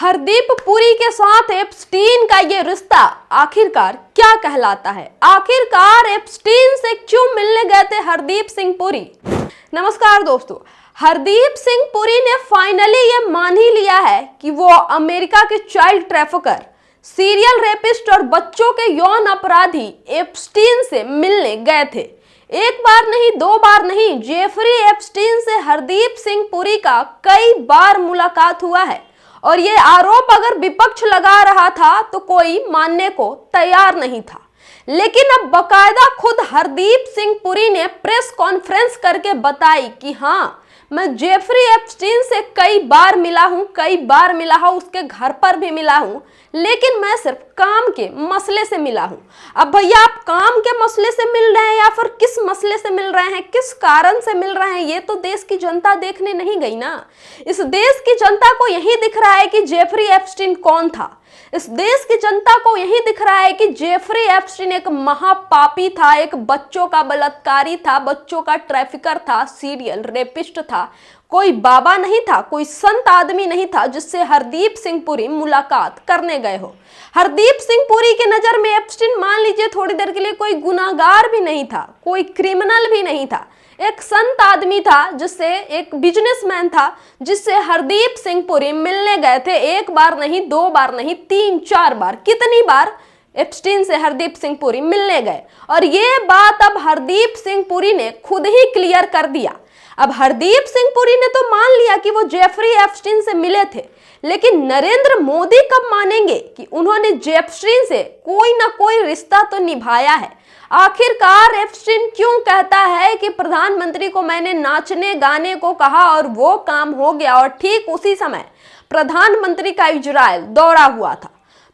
हरदीप पुरी के साथ एप्स्टीन का ये रिश्ता आखिरकार क्या कहलाता है? आखिरकार एप्स्टीन से क्यों मिलने गए थे हरदीप सिंह पुरी? नमस्कार दोस्तों, हरदीप सिंह पुरी ने फाइनली ये मान ही लिया है कि वो अमेरिका के चाइल्ड ट्रैफिकर, सीरियल रेपिस्ट और बच्चों के यौन अपराधी एप्स्टीन से मिलने गए थे। एक बार नहीं, दो बार नहीं, जेफरी एप्स्टीन से हरदीप सिंह पुरी का कई बार मुलाकात हुआ है और ये आरोप अगर विपक्ष लगा रहा था तो कोई मानने को तैयार नहीं था। लेकिन अब बकायदा खुद हरदीप सिंह पुरी ने प्रेस कॉन्फ्रेंस करके बताई कि हाँ, मैं जेफरी एप्स्टीन से कई बार मिला हूं, उसके घर पर भी मिला हूं, लेकिन मैं सिर्फ काम के मसले से मिला हूं। अब भैया, आप काम के मसले से मिल रहे हैं या फिर किस मसले से मिल रहे हैं, किस कारण से मिल रहे हैं, ये तो देश की जनता देखने नहीं गई ना। इस देश की जनता को यही दिख रहा है कि जेफरी एप्स्टीन कौन था। इस देश की जनता को यही दिख रहा है कि जेफरी एप्स्टीन एक महापापी था, एक बच्चों का बलात्कारी था, बच्चों का ट्रैफिकर था, सीरियल रेपिस्ट था, कोई बाबा नहीं था, कोई संत आदमी नहीं था जिससे हरदीप सिंह पुरी मुलाकात करने गए हो। हरदीप सिंह पुरी की नजर में एप्स्टीन मान लीजिए थोड़ी देर के लिए कोई गुनाहगार भी नहीं था, कोई क्रिमिनल भी नहीं था, एक संत आदमी था, जिससे एक बिजनेसमैन था, जिससे हरदीप सिंह पुरी मिलने गए थे। एक बार नहीं, दो बार नहीं, तीन चार बार, कितनी बार एप्स्टीन से हरदीप सिंह पुरी मिलने गए। और ये बात अब हरदीप सिंह पुरी ने खुद ही क्लियर कर दिया। अब हरदीप सिंह पुरी ने तो मान लिया कि वो जेफरी एप्स्टीन से मिले थे, लेकिन नरेंद्र मोदी कब मानेंगे कि उन्होंने जेफरी से कोई ना कोई रिश्ता तो निभाया है? आखिरकार एप्स्टीन क्यों कहता है कि प्रधानमंत्री को मैंने नाचने गाने को कहा और वो काम हो गया, और ठीक उसी समय प्रधानमंत्री का इजराइल दौरा हुआ था?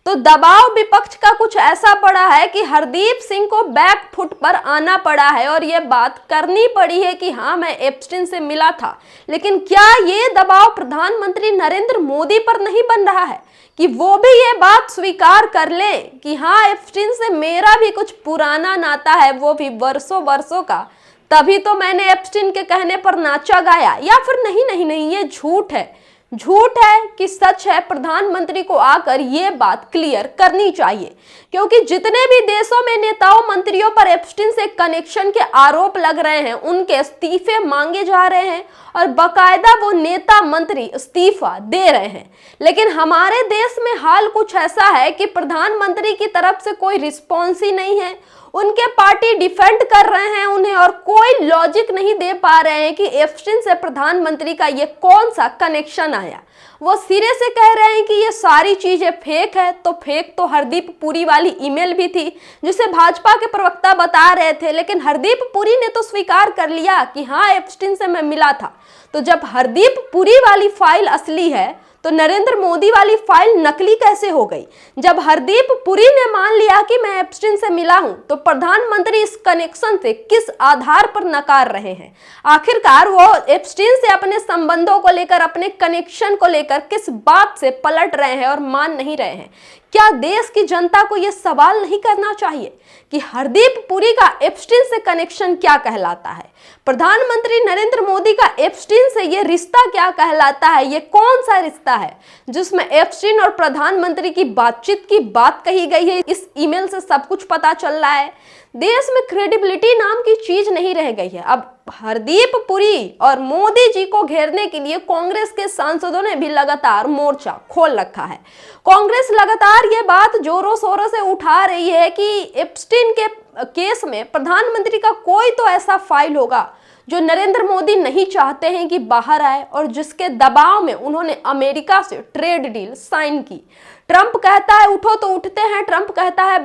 तो दबाव विपक्ष का कुछ ऐसा पड़ा है कि हरदीप सिंह को बैक फुट पर आना पड़ा है और ये बात करनी पड़ी है कि हाँ, मैं एप्स्टीन से मिला था। लेकिन क्या ये दबाव प्रधानमंत्री नरेंद्र मोदी पर नहीं बन रहा है कि वो भी ये बात स्वीकार कर ले कि हाँ, एप्स्टीन से मेरा भी कुछ पुराना नाता है, वो भी वर्षों वर्षों का, तभी तो मैंने एप्स्टीन के कहने पर नाचा गाया? या फिर नहीं नहीं नहीं, ये झूठ है। झूठ है कि सच है? प्रधानमंत्री को आकर ये बात क्लियर करनी चाहिए, क्योंकि जितने भी देशों में नेताओं मंत्रियों पर एप्स्टीन से कनेक्शन के आरोप लग रहे हैं, उनके इस्तीफे मांगे जा रहे हैं और बकायदा वो नेता मंत्री इस्तीफा दे रहे हैं। लेकिन हमारे देश में हाल कुछ ऐसा है कि प्रधानमंत्री की तरफ से कोई रिस्पॉन्स ही नहीं है। उनके पार्टी डिफेंड कर रहे हैं उन्हें और कोई लॉजिक नहीं दे पा रहे हैं कि एप्स्टीन से प्रधानमंत्री का ये कौन सा कनेक्शन आया। वो सिरे से कह रहे हैं कि ये सारी चीजें फेक है। तो फेक तो हरदीप पुरी वाली ईमेल भी थी, जिसे भाजपा के प्रवक्ता बता रहे थे, लेकिन हरदीप पुरी ने तो स्वीकार कर लिया कि हाँ, एप्स्टीन से मैं मिला था। तो जब हरदीप पुरी वाली फाइल असली है तो नरेंद्र मोदी वाली फाइल नकली कैसे हो गई? जब हरदीप पुरी ने मान लिया कि मैं एप्स्टीन से मिला हूं, तो प्रधानमंत्री इस कनेक्शन से किस आधार पर नकार रहे हैं? आखिरकार वो एप्स्टीन से अपने संबंधों को लेकर, अपने कनेक्शन को लेकर किस बात से पलट रहे हैं और मान नहीं रहे हैं? क्या देश की जनता को यह सवाल नहीं करना चाहिए कि हरदीप पुरी का एप्स्टीन से कनेक्शन क्या कहलाता है? प्रधानमंत्री नरेंद्र मोदी का एप्स्टीन से यह रिश्ता क्या कहलाता है? ये कौन सा रिश्ता है जिसमें एप्स्टीन और प्रधानमंत्री की बातचीत की बात कही गई है? इस ईमेल से सब कुछ पता चल रहा है। देश में क्रेडिबिलिटी नाम की चीज नहीं रह गई है। अब हरदीप पुरी और मोदी जी को घेरने के लिए कांग्रेस के सांसदों ने भी लगातार मोर्चा खोल रखा है। कांग्रेस लगातार ये बात जोरों शोरों से उठा रही है कि एप्स्टीन के केस में प्रधानमंत्री का कोई तो ऐसा फाइल होगा जो नरेंद्र मोदी नहीं चाहते हैं कि बाहर आए और जिसके दबाव में उन्होंने अमेरिका से ट्रेड डील साइन की। ट्रंप कहता है उठो तो उठते हैं, ट्रंप कहता है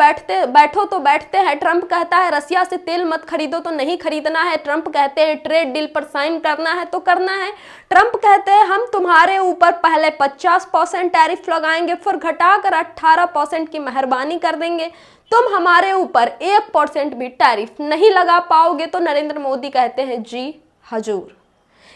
बैठो तो बैठते हैं, ट्रंप कहता है रसिया से तेल मत खरीदो तो नहीं खरीदना है, ट्रंप कहते हैं ट्रेड डील पर साइन करना है तो करना है, ट्रंप कहते हैं हम तुम्हारे ऊपर पहले 50% टैरिफ लगाएंगे, फिर घटाकर 18% की मेहरबानी कर देंगे, तुम हमारे ऊपर 1% भी टैरिफ नहीं लगा पाओगे। तो नरेंद्र मोदी कहते हैं जी हजूर।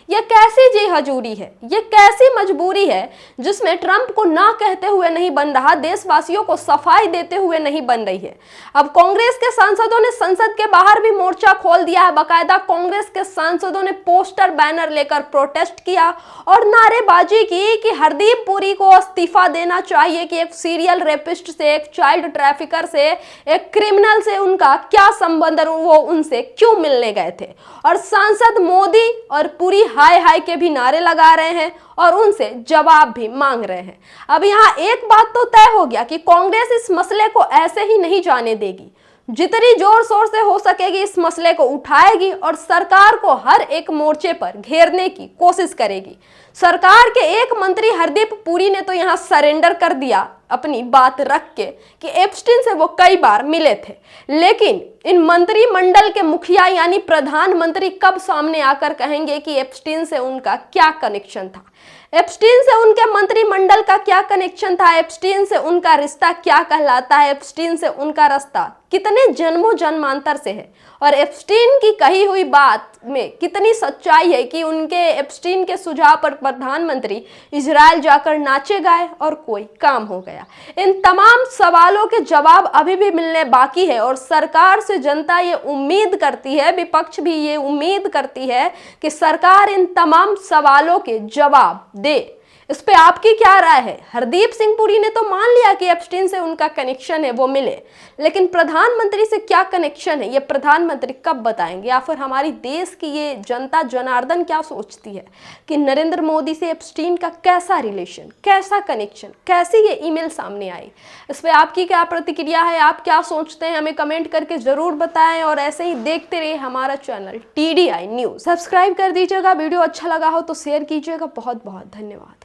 ये कैसी जी हजूरी है, ये कैसी मजबूरी है जिसमें ट्रंप को ना कहते हुए नहीं बन रहा, देशवासियों को सफाई देते हुए नहीं बन रही है। अब कांग्रेस के सांसदों ने संसद के बाहर भी मोर्चा खोल दिया है। बाकायदा कांग्रेस के सांसदों ने पोस्टर बैनर लेकर प्रोटेस्ट किया और नारेबाजी की कि हरदीप पुरी को इस्तीफा देना चाहिए, कि एक सीरियल रेपिस्ट से, एक चाइल्ड ट्रैफिकर से, एक क्रिमिनल से उनका क्या संबंध, वो उनसे क्यों मिलने गए थे। और सांसद मोदी और पुरी हाय हाय के भी नारे लगा रहे हैं और उनसे जवाब भी मांग रहे हैं। अब यहाँ एक बात तो तय हो गया कि कांग्रेस इस मसले को ऐसे ही नहीं जाने देगी, जितनी जोर शोर से हो सकेगी इस मसले को उठाएगी और सरकार को हर एक मोर्चे पर घेरने की कोशिश करेगी। सरकार के एक मंत्री हरदीप पुरी ने तो यहां सरेंडर कर दिया अपनी बात रख के कि एप्स्टीन से वो कई बार मिले थे, लेकिन इन मंत्रिमंडल के मुखिया यानी प्रधानमंत्री कब सामने आकर कहेंगे कि एप्स्टीन से उनका क्या कनेक्शन था, एप्स्टीन से उनके मंत्रिमंडल का क्या कनेक्शन था, एप्स्टीन से उनका रिश्ता क्या कहलाता है, एप्स्टीन से उनका रास्ता कितने जन्मों जन्मांतर से है और एप्स्टीन की कही हुई बात में कितनी सच्चाई है कि उनके एप्स्टीन के सुझाव पर प्रधानमंत्री इजराइल जाकर नाचे गाए और कोई काम हो गया। इन तमाम सवालों के जवाब अभी भी मिलने बाकी है और सरकार से जनता ये उम्मीद करती है, विपक्ष भी ये उम्मीद करती है कि सरकार इन तमाम सवालों के जवाब दे। इस पे आपकी क्या राय है? हरदीप सिंह पुरी ने तो मान लिया कि एप्स्टीन से उनका कनेक्शन है, वो मिले, लेकिन प्रधानमंत्री से क्या कनेक्शन है ये प्रधानमंत्री कब बताएंगे? या फिर हमारी देश की ये जनता जनार्दन क्या सोचती है कि नरेंद्र मोदी से एप्स्टीन का कैसा रिलेशन, कैसा कनेक्शन, कैसी ये ईमेल सामने आई? इस पे आपकी क्या प्रतिक्रिया है, आप क्या सोचते हैं, हमें कमेंट करके जरूर बताएं और ऐसे ही देखते रहिए हमारा चैनल TDI न्यूज। सब्सक्राइब कर दीजिएगा, वीडियो अच्छा लगा हो तो शेयर कीजिएगा। बहुत बहुत धन्यवाद।